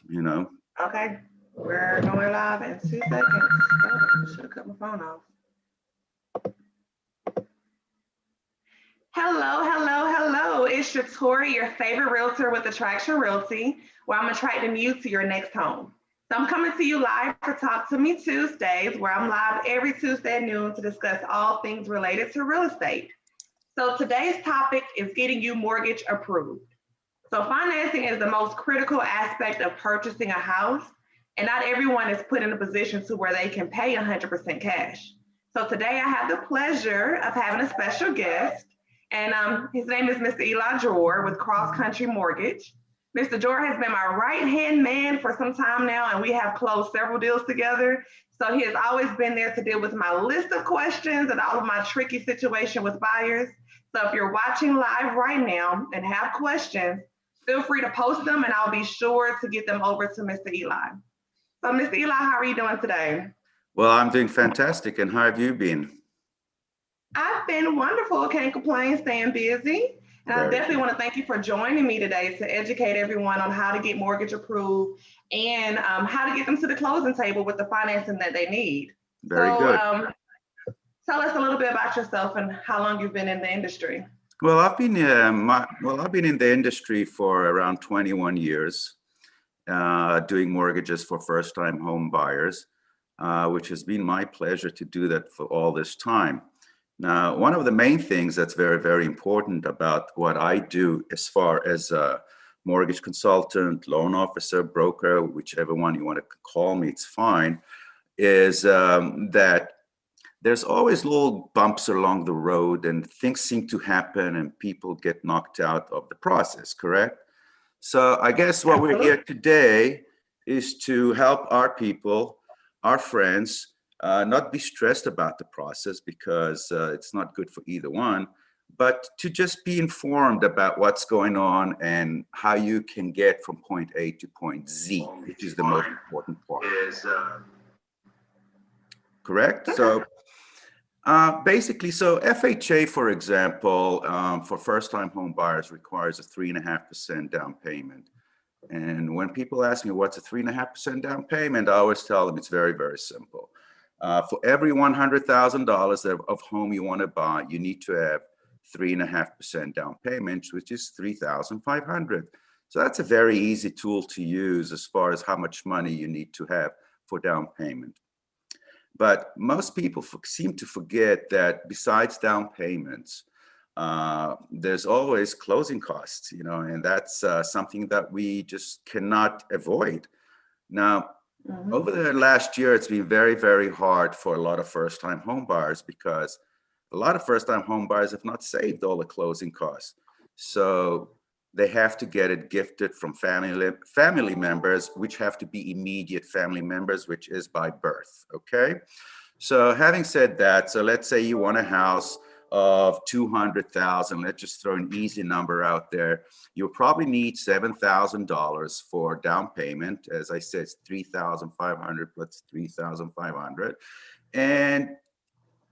you know. Okay, we're going live in 2 seconds. Oh, should have cut my phone off. Hello, hello, hello. It's Tori, your favorite realtor with Attraction Realty, where I'm attracting you to your next home. So I'm coming to you live for Talk to Me Tuesdays, where I'm live every Tuesday at noon to discuss all things related to real estate. So today's topic is getting you mortgage approved. So financing is the most critical aspect of purchasing a house, and not everyone is put in a position to where they can pay 100% cash. So today I have the pleasure of having a special guest, and his name is Mr. Eli Dror with Cross Country Mortgage. Mr. Dror has been my right-hand man for some time now, and we have closed several deals together. So he has always been there to deal with my list of questions and all of my tricky situation with buyers. So if you're watching live right now and have questions, feel free to post them and I'll be sure to get them over to Mr. Eli. So Mr. Eli, how are you doing today? Well, I'm doing fantastic. And how have you been? I've been wonderful. Can't complain, staying busy. And I definitely want to thank you for joining me today to educate everyone on how to get mortgage approved and how to get them to the closing table with the financing that they need. Very good. Tell us a little bit about yourself and how long you've been in the industry. Well, I've been in the industry for around 21 years, doing mortgages for first-time home buyers, which has been my pleasure to do that for all this time. Now, one of the main things that's very, very important about what I do as far as a mortgage consultant, loan officer, broker, whichever one you want to call me, it's fine, is that there's always little bumps along the road and things seem to happen and people get knocked out of the process, correct? So I guess what we're here today is to help our people, our friends, not be stressed about the process because it's not good for either one, but to just be informed about what's going on and how you can get from point A to point Z, which is the most important part. Correct? So basically, so FHA, for example, for first-time home buyers requires a 3.5% down payment. And when people ask me what's a 3.5% down payment, I always tell them it's very, very simple. For every $100,000 of home you want to buy, you need to have 3.5% down payment, which is $3,500. So that's a very easy tool to use as far as how much money you need to have for down payment. But most people seem to forget that besides down payments, there's always closing costs, you know, and that's something that we just cannot avoid. Now, over the last year, it's been very, very hard for a lot of first-time home buyers because a lot of first-time home buyers have not saved all the closing costs. So they have to get it gifted from family members, which have to be immediate family members, which is by birth, okay? So having said that, so let's say you want a house of 200,000, let's just throw an easy number out there. You'll probably need $7,000 for down payment. As I said, it's 3,500 plus 3,500. And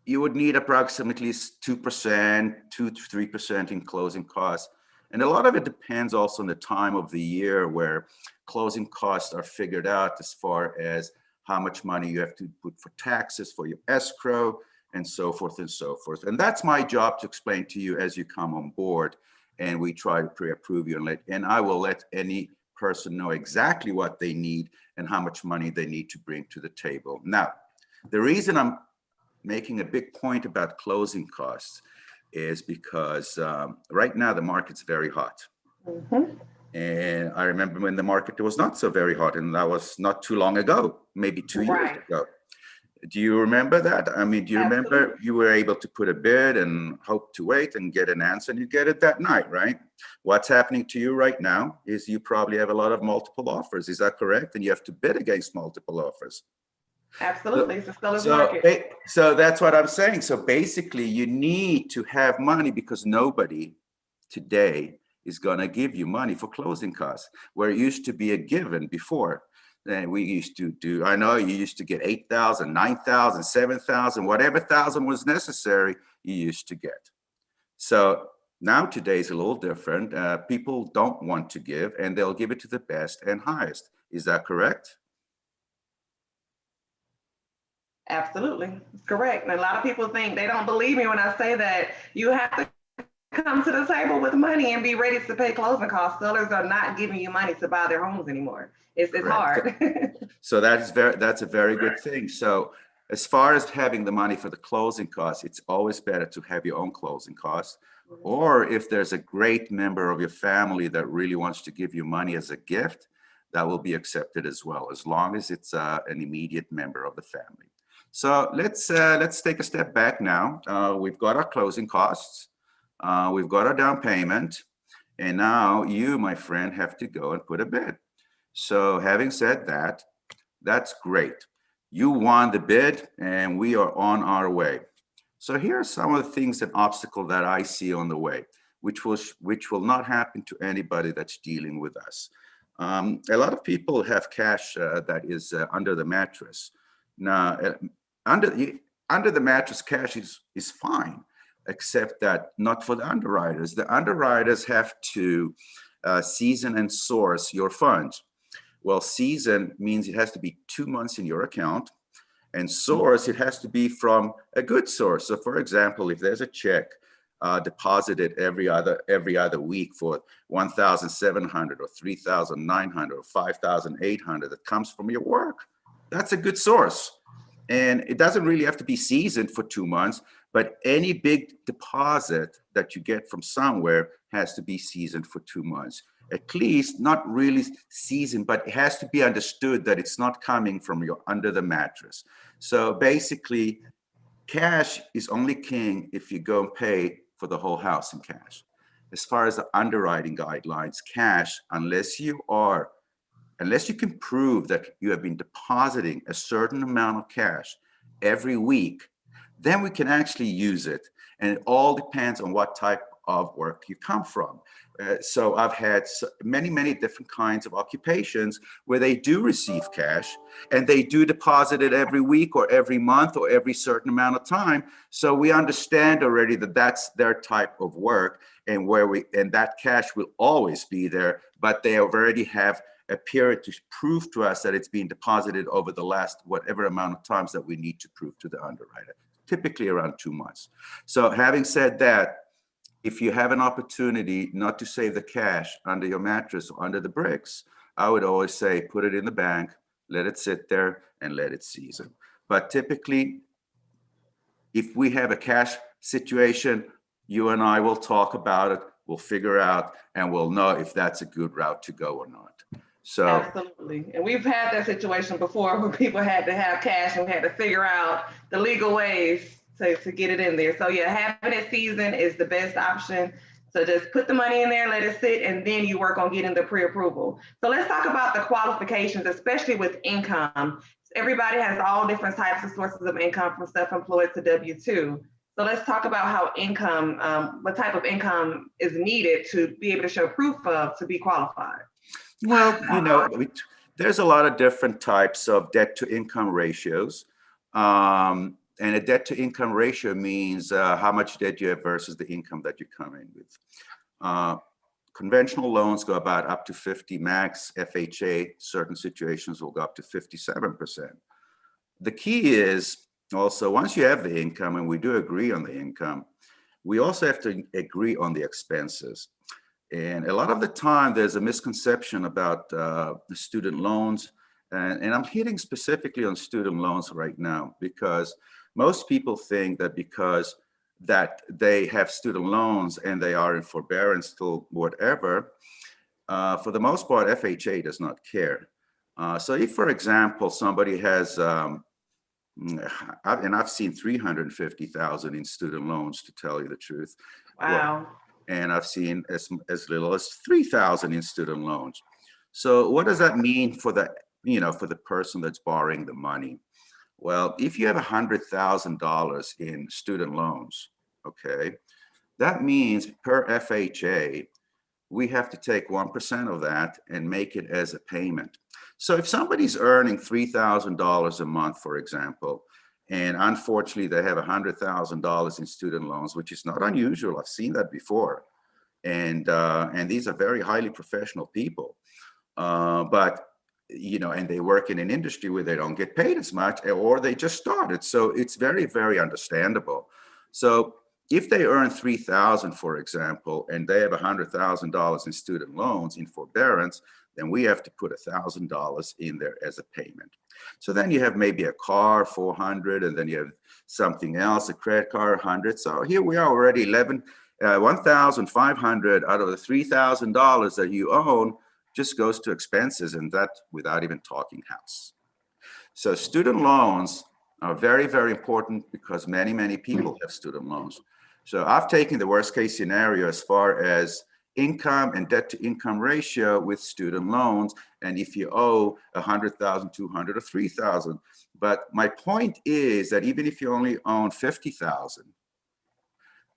you would need approximately 2%, 2 to 3% in closing costs. And a lot of it depends also on the time of the year where closing costs are figured out as far as how much money you have to put for taxes, for your escrow, and so forth and so forth. And that's my job to explain to you as you come on board and we try to pre-approve you and I will let any person know exactly what they need and how much money they need to bring to the table. Now, the reason I'm making a big point about closing costs is because right now the market's very hot. And I remember when the market was not so very hot, and that was not too long ago, maybe 2 years ago. Do you remember that? I mean, do you remember you were able to put a bid and hope to wait and get an answer and you get it that night, right? What's happening to you right now is you probably have a lot of multiple offers. Is that correct? And you have to bid against multiple offers. Absolutely, it's a seller's market. So that's what I'm saying. So basically you need to have money because nobody today is going to give you money for closing costs, where it used to be a given before. And we used to do, I know you used to get 8,000, 9,000, 7,000, whatever thousand was necessary, you used to get. So now today's a little different. People don't want to give and they'll give it to the best and highest. Is that correct? Absolutely. It's correct. And a lot of people think, they don't believe me when I say that you have to come to the table with money and be ready to pay closing costs. Sellers are not giving you money to buy their homes anymore. It's hard. So that's a very good thing. So as far as having the money for the closing costs, it's always better to have your own closing costs. Or if there's a great member of your family that really wants to give you money as a gift, that will be accepted as well, as long as it's an immediate member of the family. So let's take a step back now. We've got our closing costs. We've got our down payment. And now you, my friend, have to go and put a bid. So having said that, that's great. You won the bid and we are on our way. So here are some of the things and obstacles that I see on the way, which will not happen to anybody that's dealing with us. A lot of people have cash that is under the mattress. Now, under the mattress, cash is fine, except that not for the underwriters. The underwriters have to season and source your funds. Well, season means it has to be 2 months in your account, and source, it has to be from a good source. So for example, if there's a check deposited every other week for $1,700 or $3,900 or $5,800 that comes from your work, that's a good source. And it doesn't really have to be seasoned for 2 months, but any big deposit that you get from somewhere has to be seasoned for 2 months. At least not really seasoned, but it has to be understood that it's not coming from your under the mattress. So basically, cash is only king if you go and pay for the whole house in cash. As far as the underwriting guidelines, cash, unless you can prove that you have been depositing a certain amount of cash every week, then we can actually use it. And it all depends on what type of work you come from. So I've had many, many different kinds of occupations where they do receive cash and they do deposit it every week or every month or every certain amount of time. So we understand already that that's their type of work, and and that cash will always be there, but they already have a period to prove to us that it's being deposited over the last whatever amount of times that we need to prove to the underwriter, typically around 2 months. So having said that, if you have an opportunity not to save the cash under your mattress or under the bricks, I would always say put it in the bank, let it sit there, and let it season. But typically, if we have a cash situation, you and I will talk about it, we'll figure out, and we'll know if that's a good route to go or not. So absolutely. And we've had that situation before where people had to have cash and we had to figure out the legal ways to get it in there. So yeah, having it seasoned is the best option. So just put the money in there, let it sit, and then you work on getting the pre-approval. So let's talk about the qualifications, especially with income. Everybody has all different types of sources of income, from self-employed to W-2. So let's talk about how income, what type of income is needed to be able to show proof of to be qualified. Well, there's a lot of different types of debt to income ratios. And a debt to income ratio means how much debt you have versus the income that you come in with. Conventional loans go about up to 50 max. FHA, certain situations will go up to 57%. The key is also, once you have the income, and we do agree on the income, we also have to agree on the expenses. And a lot of the time, there's a misconception about the student loans. And I'm hitting specifically on student loans right now, because most people think that because that they have student loans and they are in forbearance till whatever, for the most part, FHA does not care. So if, for example, somebody has, and I've seen 350,000 in student loans, to tell you the truth. Wow. Well, and I've seen as little as 3,000 in student loans. So what does that mean for for the person that's borrowing the money? Well, if you have $100,000 in student loans, okay, that means per FHA, we have to take 1% of that and make it as a payment. So if somebody's earning $3,000 a month, for example, and unfortunately they have $100,000 in student loans, which is not unusual. I've seen that before. And these are very highly professional people. But and they work in an industry where they don't get paid as much, or they just started. So it's very, very understandable. So if they earn $3,000, for example, and they have $100,000 in student loans in forbearance, then we have to put $1,000 in there as a payment. So then you have maybe a car, $400, and then you have something else, a credit card, $100. So here we are already $1,500 out of the $3,000 that you own just goes to expenses, and that without even talking house. So student loans are very, very important because many, many people have student loans. So I've taken the worst case scenario as far as income and debt to income ratio with student loans. And if you owe 100,000, 200, or 3,000, but my point is that even if you only own 50,000,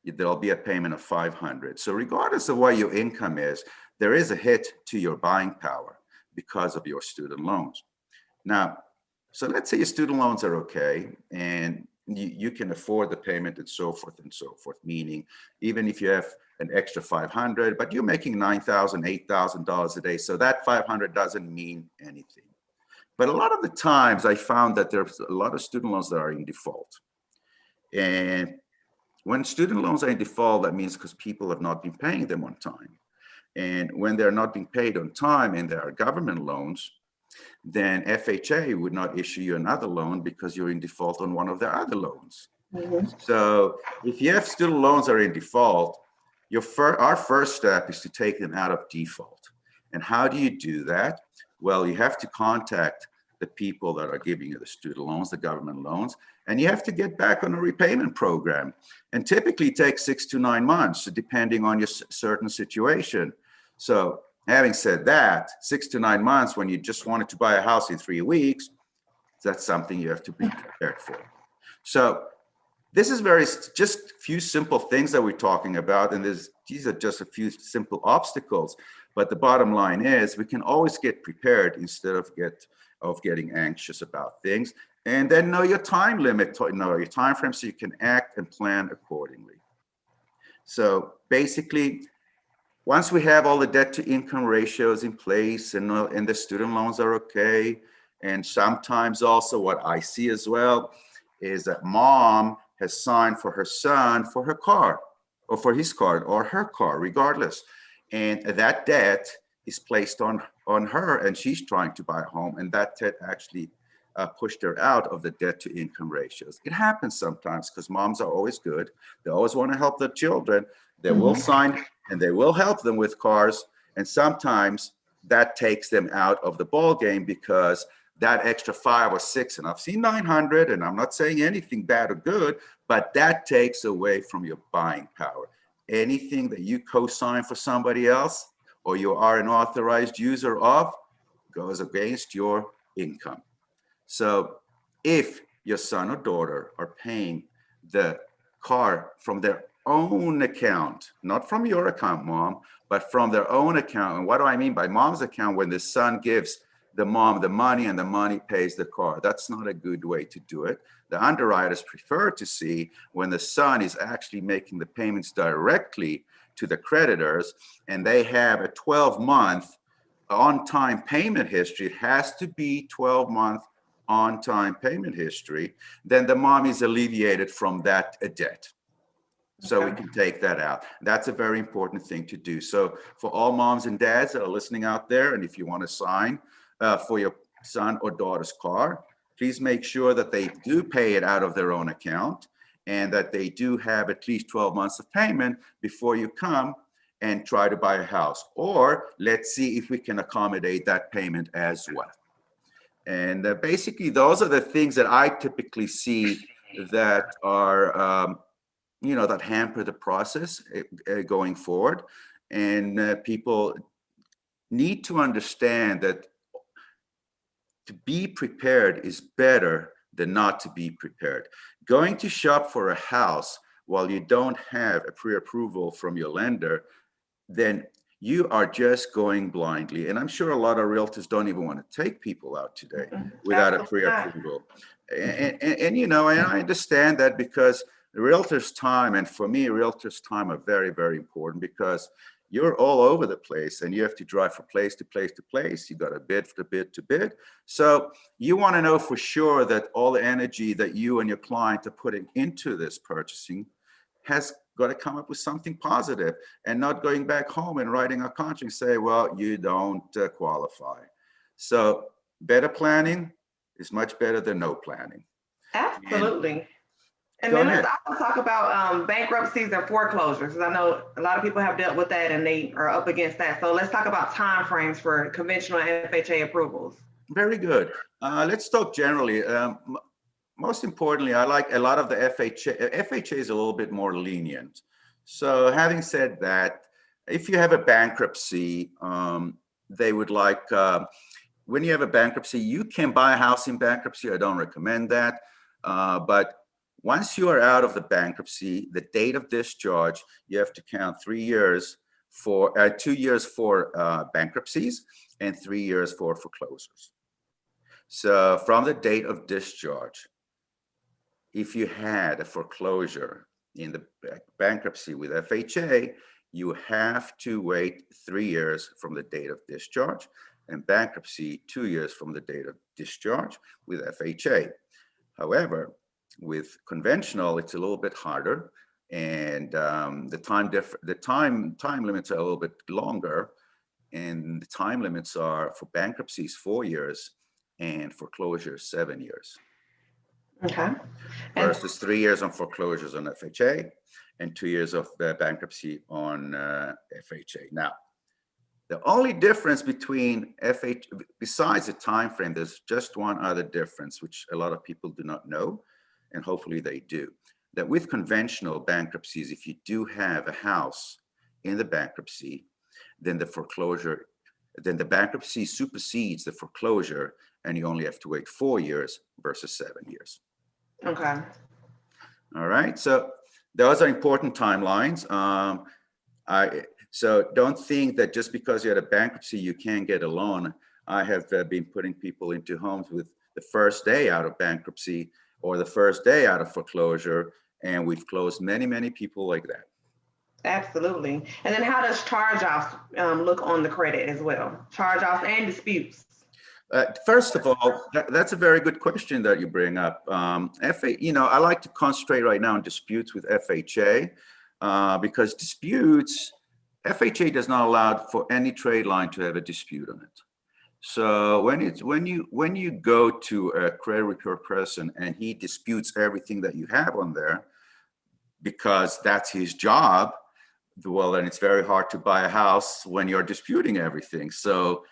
there'll be a payment of 500. So regardless of what your income is, there is a hit to your buying power because of your student loans. Now, so let's say your student loans are okay, and you can afford the payment and so forth, meaning even if you have an extra 500, but you're making $9,000, $8,000 a day, so that 500 doesn't mean anything. But a lot of the times I found that there's a lot of student loans that are in default. And when student loans are in default, that means because people have not been paying them on time. And when they're not being paid on time and there are government loans, then FHA would not issue you another loan because you're in default on one of their other loans. So if you have student loans that are in default, our first step is to take them out of default. And how do you do that? Well, you have to contact the people that are giving you the student loans, the government loans, and you have to get back on a repayment program. And typically it takes 6 to 9 months, depending on your certain situation. So having said that, 6 to 9 months when you just wanted to buy a house in 3 weeks, that's something you have to be prepared for. So this is just a few simple things that we're talking about, and these are just a few simple obstacles. But the bottom line is we can always get prepared instead of getting anxious about things. And then know your time limit, know your time frame so you can act and plan accordingly. So basically, once we have all the debt to income ratios in place and the student loans are okay, and sometimes also what I see as well is that mom has signed for her son for her car or for his car or her car, regardless. And that debt is placed on her, and she's trying to buy a home, and that debt actually pushed her out of the debt to income ratios. It happens sometimes because moms are always good. They always want to help their children. They will sign and they will help them with cars. And sometimes that takes them out of the ball game because that extra 5 or 6, and I've seen 900, and I'm not saying anything bad or good, but that takes away from your buying power. Anything that you co-sign for somebody else or you are an authorized user of goes against your income. So if your son or daughter are paying the car from their own account, not from your account, mom, but from their own account. And what do I mean by mom's account? When the son gives the mom the money and the money pays the car. That's not a good way to do it. The underwriters prefer to see when the son is actually making the payments directly to the creditors and they have a 12-month on-time payment history. It has to be 12-month on-time payment history. Then the mom is alleviated from that debt. So we can take that out. That's a very important thing to do. So for all moms and dads that are listening out there, and if you want to sign for your son or daughter's car, please make sure that they do pay it out of their own account and that they do have at least 12 months of payment before you come and try to buy a house. Or let's see if we can accommodate that payment as well. And basically, those are the things that I typically see that are that hamper the process going forward. And people need to understand that to be prepared is better than not to be prepared. Going to shop for a house while you don't have a pre-approval from your lender, then you are just going blindly. And I'm sure a lot of realtors don't even want to take people out today without a pre-approval. And I understand that because the realtor's time, and for me, realtor's time are very, very important because you're all over the place and you have to drive from place to place to place. You got to bid to bid to bid. So you want to know for sure that all the energy that you and your client are putting into this purchasing has got to come up with something positive, and not going back home and writing a contract and say, well, you don't qualify. So better planning is much better than no planning. Absolutely. And Go then ahead. let's also talk about bankruptcies and foreclosures, because I know a lot of people have dealt with that and they are up against that. So let's talk about timeframes for conventional FHA approvals. Very good. Let's talk generally. Most importantly, I like a lot of the FHA. FHA is a little bit more lenient. So having said that, if you have a bankruptcy, they would like, when you have a bankruptcy, you can buy a house in bankruptcy. I don't recommend that. But once you are out of the bankruptcy, the date of discharge, you have to count 3 years for, 2 years for bankruptcies and 3 years for foreclosures. So from the date of discharge, if you had a foreclosure in the bankruptcy with FHA, you have to wait 3 years from the date of discharge, and bankruptcy 2 years from the date of discharge with FHA. However, with conventional, it's a little bit harder, and the time limits are a little bit longer, and the time limits are for bankruptcies 4 years and foreclosures 7 years. Okay. Versus 3 years on foreclosures on FHA and 2 years of bankruptcy on FHA. Now, the only difference between FHA, besides the time frame, there's just one other difference, which a lot of people do not know, and hopefully they do. That with conventional bankruptcies, if you do have a house in the bankruptcy, then the bankruptcy supersedes the foreclosure, and you only have to wait 4 years versus 7 years. Okay. All right. So those are important timelines. So don't think that just because you had a bankruptcy, you can't get a loan. I have been putting people into homes with the first day out of bankruptcy or the first day out of foreclosure, and we've closed many, many people like that. Absolutely. And then how does charge-offs look on the credit as well? Charge-offs and disputes. First of all, that's a very good question that you bring up. I like to concentrate right now on disputes with FHA because disputes, FHA does not allow for any trade line to have a dispute on it. So when you go to a credit repair person and he disputes everything that you have on there because that's his job, well, then it's very hard to buy a house when you're disputing everything. So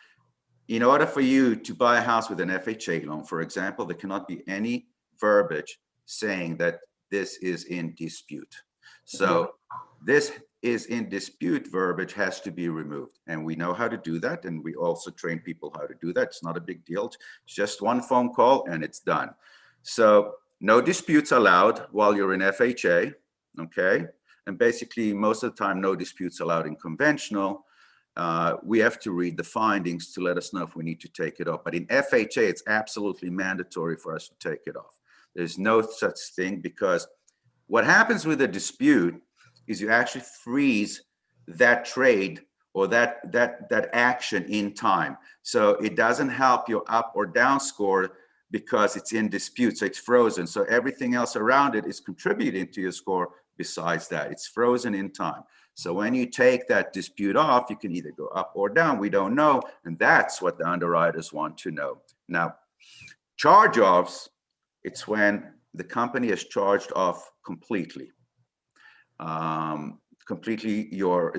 in order for you to buy a house with an FHA loan, for example, there cannot be any verbiage saying that this is in dispute. So this is in dispute verbiage has to be removed. And we know how to do that. And we also train people how to do that. It's not a big deal. It's just one phone call and it's done. So no disputes allowed while you're in FHA, okay? And basically most of the time, no disputes allowed in conventional. We have to read the findings to let us know if we need to take it off. But in FHA, it's absolutely mandatory for us to take it off. There's no such thing, because what happens with a dispute is you actually freeze that trade or that action in time. So it doesn't help your up or down score because it's in dispute, so it's frozen. So everything else around it is contributing to your score. Besides that, it's frozen in time. So when you take that dispute off, you can either go up or down. We don't know. And that's what the underwriters want to know. Now, charge-offs, it's when the company is charged off completely.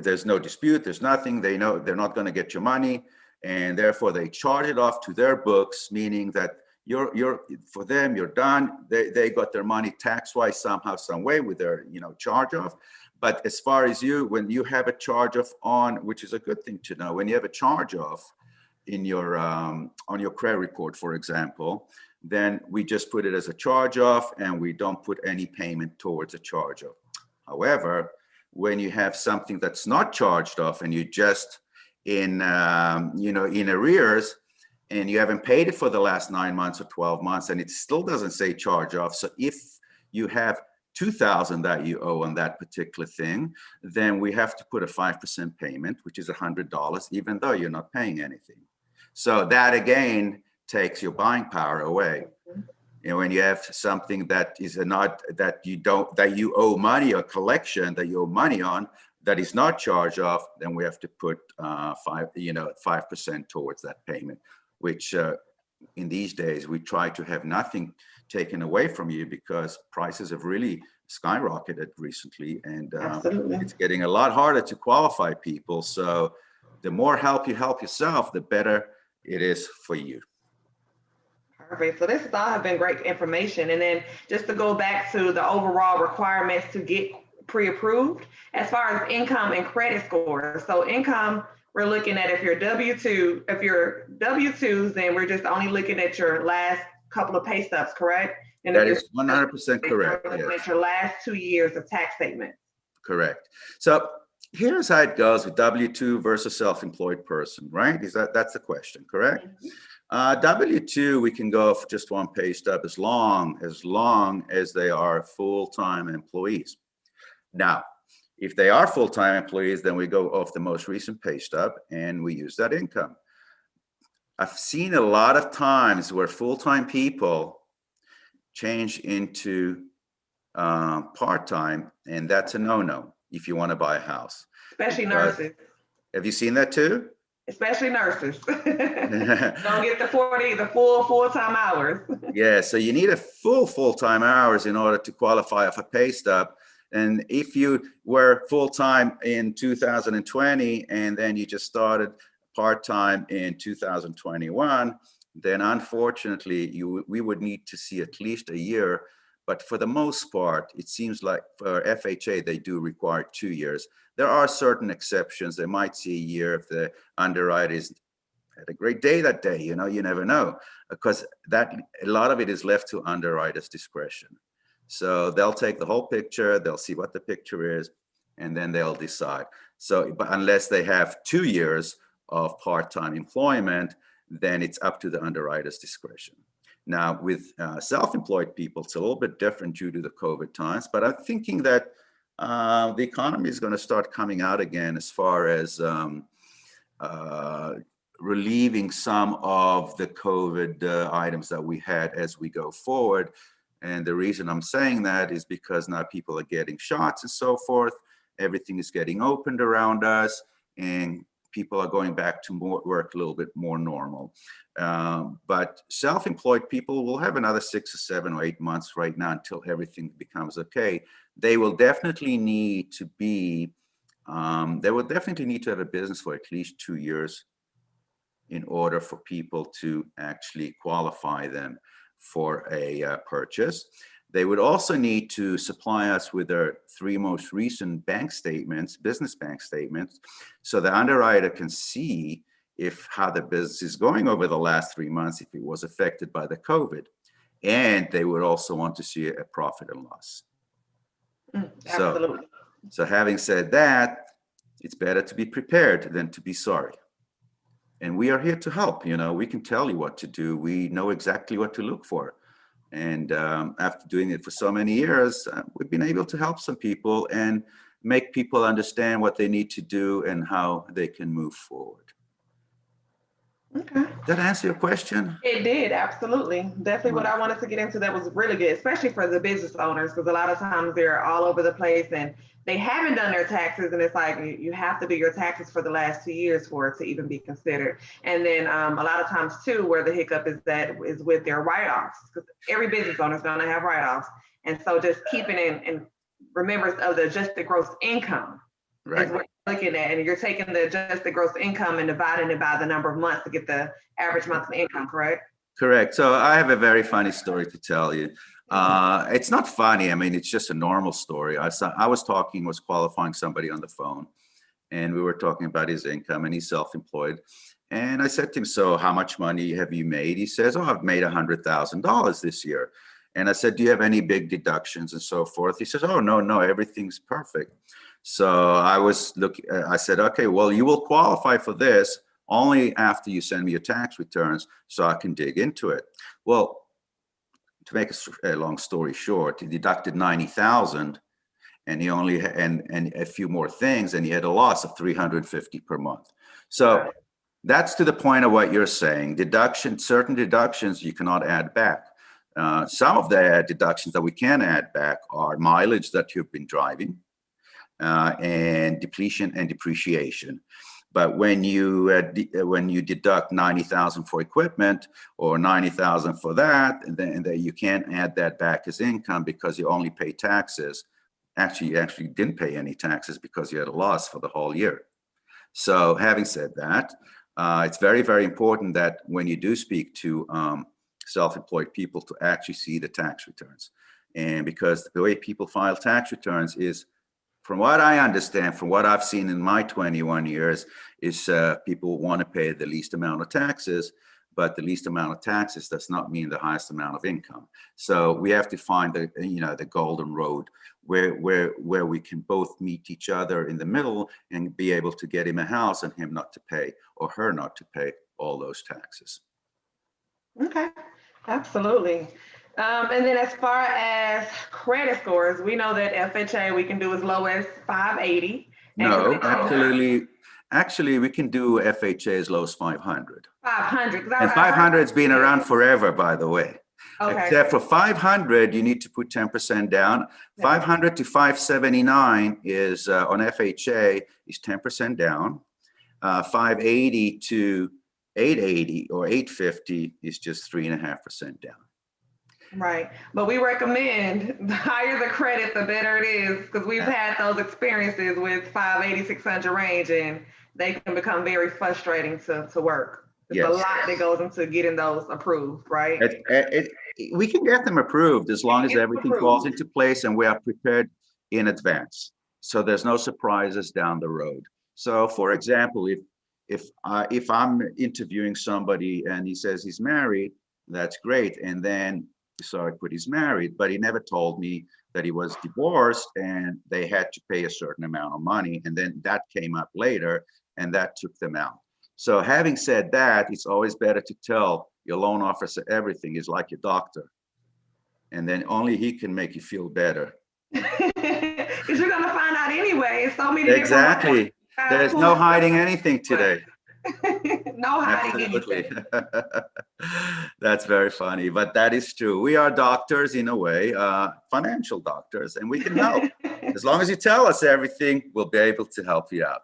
There's no dispute, there's nothing. They know they're not going to get your money. And therefore, they charge it off to their books, meaning that for them, you're done. They got their money tax-wise somehow, some way with their charge-off. But as far as when you have a charge-off on, which is a good thing to know, when you have a charge-off in your on your credit report, for example, then we just put it as a charge-off and we don't put any payment towards a charge-off. However, when you have something that's not charged off and you just in arrears, and you haven't paid it for the last 9 months or 12 months, and it still doesn't say charge off. So if you have $2,000 that you owe on that particular thing, then we have to put a 5% payment, which is $100, even though you're not paying anything. So that again takes your buying power away. You know, when you have something that is not, that you owe money, or collection that you owe money on, that is not charged off, then we have to put 5% towards that payment, which in these days we try to have nothing taken away from you, because prices have really skyrocketed recently, and it's getting a lot harder to qualify people. So the more help you help yourself, the better it is for you. Perfect. So this has all have been great information. And then just to go back to the overall requirements to get pre-approved, as far as income and credit scores. So income, we're looking at if you're W-2s, then we're just only looking at your last couple of pay stubs, correct? And that is 100% correct. Yes. At your last 2 years of tax statements. Correct. So here's how it goes with W-2 versus self-employed person, right? That's the question, correct? Mm-hmm. W-2, we can go for just one pay stub as long as they are full-time employees. Now, if they are full-time employees, then we go off the most recent pay stub and we use that income. I've seen a lot of times where full-time people change into part-time, and that's a no-no if you want to buy a house. Especially nurses. Have you seen that too? Especially nurses. Don't get the full-time hours. Yeah, so you need a full-time hours in order to qualify for a pay stub. And if you were full-time in 2020 and then you just started part-time in 2021, then unfortunately we would need to see at least a year. But for the most part, it seems like for FHA, they do require 2 years. There are certain exceptions. They might see a year if the underwriter had a great day that day. You know, you never know, because a lot of it is left to underwriters' discretion. So they'll take the whole picture, they'll see what the picture is, and then they'll decide. So, but unless they have 2 years of part-time employment, then it's up to the underwriter's discretion. Now, with self-employed people, it's a little bit different due to the COVID times, but I'm thinking that the economy is going to start coming out again as far as relieving some of the COVID items that we had as we go forward. And the reason I'm saying that is because now people are getting shots and so forth. Everything is getting opened around us, and people are going back to work a little bit more normal. But self-employed people will have another 6 or 7 or 8 months right now until everything becomes okay. They will definitely need to have a business for at least 2 years in order for people to actually qualify them for a purchase. They would also need to supply us with their 3 most recent bank statements, business bank statements, so the underwriter can see how the business is going over the last 3 months, if it was affected by the COVID. And they would also want to see a profit and loss. Absolutely. So having said that, it's better to be prepared than to be sorry. And we are here to help. You know, we can tell you what to do. We know exactly what to look for. And after doing it for so many years, we've been able to help some people and make people understand what they need to do and how they can move forward. Okay. Did that answer your question? It did, absolutely. Definitely what I wanted to get into that was really good, especially for the business owners, because a lot of times they're all over the place and they haven't done their taxes, and it's like you have to do your taxes for the last 2 years for it to even be considered. And then a lot of times too, where the hiccup is with their write-offs, because every business owner is going to have write-offs. And so just keeping in remembrance of the adjusted gross income. Right. Is what you're looking at, and you're taking the adjusted gross income and dividing it by the number of months to get the average monthly income, correct? Correct. So I have a very funny story to tell you. It's not funny. I mean, it's just a normal story. I was qualifying somebody on the phone, and we were talking about his income, and he's self-employed. And I said to him, so how much money have you made? He says, oh, I've made $100,000 this year. And I said, do you have any big deductions and so forth? He says, oh, no, everything's perfect. So I said, okay, well, you will qualify for this only after you send me your tax returns so I can dig into it. Well, to make a long story short, he deducted 90,000 and he only, and a few more things, and he had a loss of 350 per month. So that's to the point of what you're saying. Certain deductions you cannot add back. Some of the deductions that we can add back are mileage that you've been driving, and depletion and depreciation. But when you deduct 90,000 for equipment or 90,000 for that, then you can't add that back as income because you only pay taxes. Actually, you actually didn't pay any taxes because you had a loss for the whole year. So having said that, it's very, very important that when you do speak to self-employed people to actually see the tax returns. And because the way people file tax returns is, from what I understand, from what I've seen in my 21 years, is people want to pay the least amount of taxes, but the least amount of taxes does not mean the highest amount of income. So we have to find the golden road where we can both meet each other in the middle and be able to get him a house and him not to pay or her not to pay all those taxes. Okay, absolutely. And then as far as credit scores, we know that FHA we can do as low as 580. No, actually, we can do FHA as low as 500. 500. And 500 has been around forever, by the way. Okay. Except for 500, you need to put 10% down. 500 to 579 is on FHA is 10% down. 580 to 880 or 850 is just 3.5% down. Right. But we recommend the higher the credit, the better it is, because we've had those experiences with 580, 600 range, and they can become very frustrating to work. There's a lot that goes into getting those approved, right? We can get them approved as long as everything falls into place and we are prepared in advance. So there's no surprises down the road. So for example, if I'm interviewing somebody and he says he's married, that's great. And then so I put he's married, but he never told me that he was divorced and they had to pay a certain amount of money. And then that came up later and that took them out. So having said that, it's always better to tell your loan officer everything is like your doctor. And then only he can make you feel better. Because you're going to find out anyway. It's so many Exactly. There's no hiding anything today. No hiding anything. That's very funny, but that is true. We are doctors in a way, financial doctors, and we can help. As long as you tell us everything, we'll be able to help you out.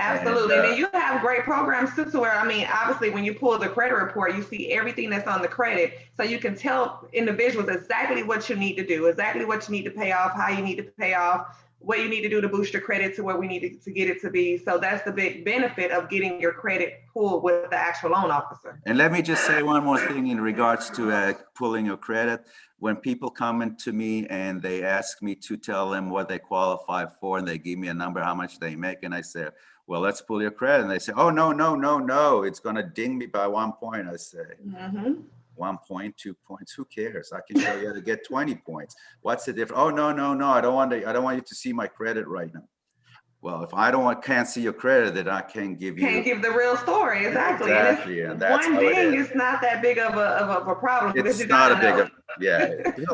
Absolutely. And you have great programs too, to where, I mean, obviously when you pull the credit report, you see everything that's on the credit. So you can tell individuals exactly what you need to do, exactly what you need to pay off, how you need to pay off, what you need to do to boost your credit to where we need to get it to be. So that's the big benefit of getting your credit pulled with the actual loan officer. And let me just say one more thing in regards to pulling your credit. When people come into me and they ask me to tell them what they qualify for and they give me a number, how much they make, and I say, well, let's pull your credit. And they say, oh, no, it's going to ding me by 1 point. I say, 1 point, 2 points, who cares? I can show you how to get 20 points. What's the difference? Oh, no, I don't want you to see my credit right now. Well, if I can't see your credit, then I can't give the real story. Exactly. And that's one thing is not that big of a problem. It's not a big,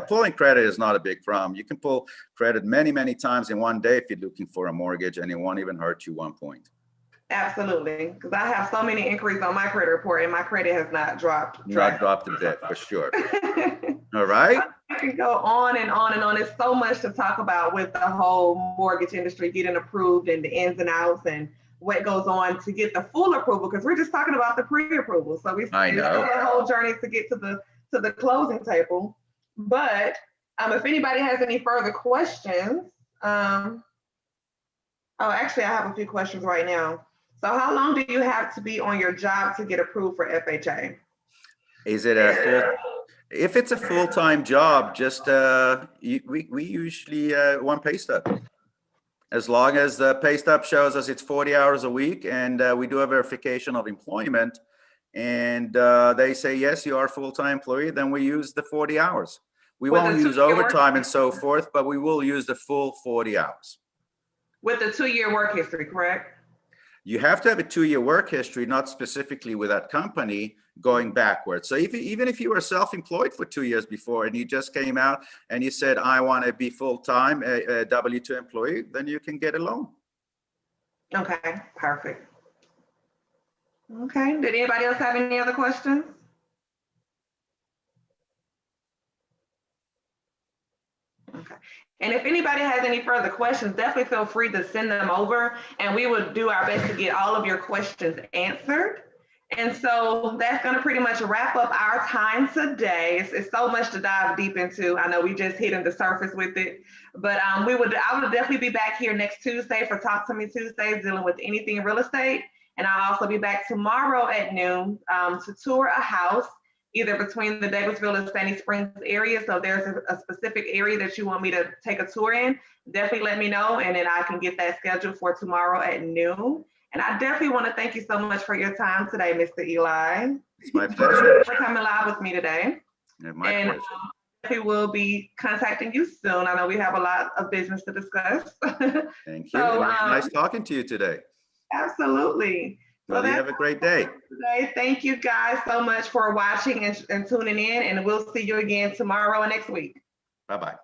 pulling credit is not a big problem. You can pull credit many times in one day if you're looking for a mortgage, and it won't even hurt you 1 point. Absolutely, because I have so many inquiries on my credit report, and my credit has not dropped. Not dropped a bit, for sure. All right. I can go on and on and on. There's so much to talk about with the whole mortgage industry getting approved and the ins and outs and what goes on to get the full approval, because we're just talking about the pre-approval. So we still a whole journey to get to the closing table. But if anybody has any further questions, actually I have a few questions right now. So how long do you have to be on your job to get approved for FHA? Is it if it's a full-time job, just we usually one pay stub. As long as the pay stub shows us it's 40 hours a week and we do a verification of employment and they say, yes, you are a full-time employee, then we use the 40 hours. We won't use overtime and so forth, but we will use the full 40 hours. With a 2-year work history, correct? You have to have a 2-year work history, not specifically with that company. going backwards. So even if you were self-employed for 2 years before and you just came out and you said, I want to be full-time a W-2 employee, then you can get a loan. Okay, perfect. Okay, did anybody else have any other questions? Okay. And if anybody has any further questions, definitely feel free to send them over and we will do our best to get all of your questions answered. And so that's going to pretty much wrap up our time today. It's so much to dive deep into. I know we just hitting the surface with it, but I would definitely be back here next Tuesday for Talk to Me Tuesdays, dealing with anything real estate. And I'll also be back tomorrow at noon to tour a house either between the Douglasville and Sandy Springs area. So if there's a specific area that you want me to take a tour in, definitely let me know, and then I can get that scheduled for tomorrow at noon. And I definitely want to thank you so much for your time today, Mr. Eli. It's my pleasure. For coming live with me today. Yeah, my pleasure. We will be contacting you soon. I know we have a lot of business to discuss. Thank you. So, nice talking to you today. Absolutely. Well, you have a great day. Today. Thank you guys so much for watching and tuning in, and we'll see you again tomorrow and next week. Bye-bye.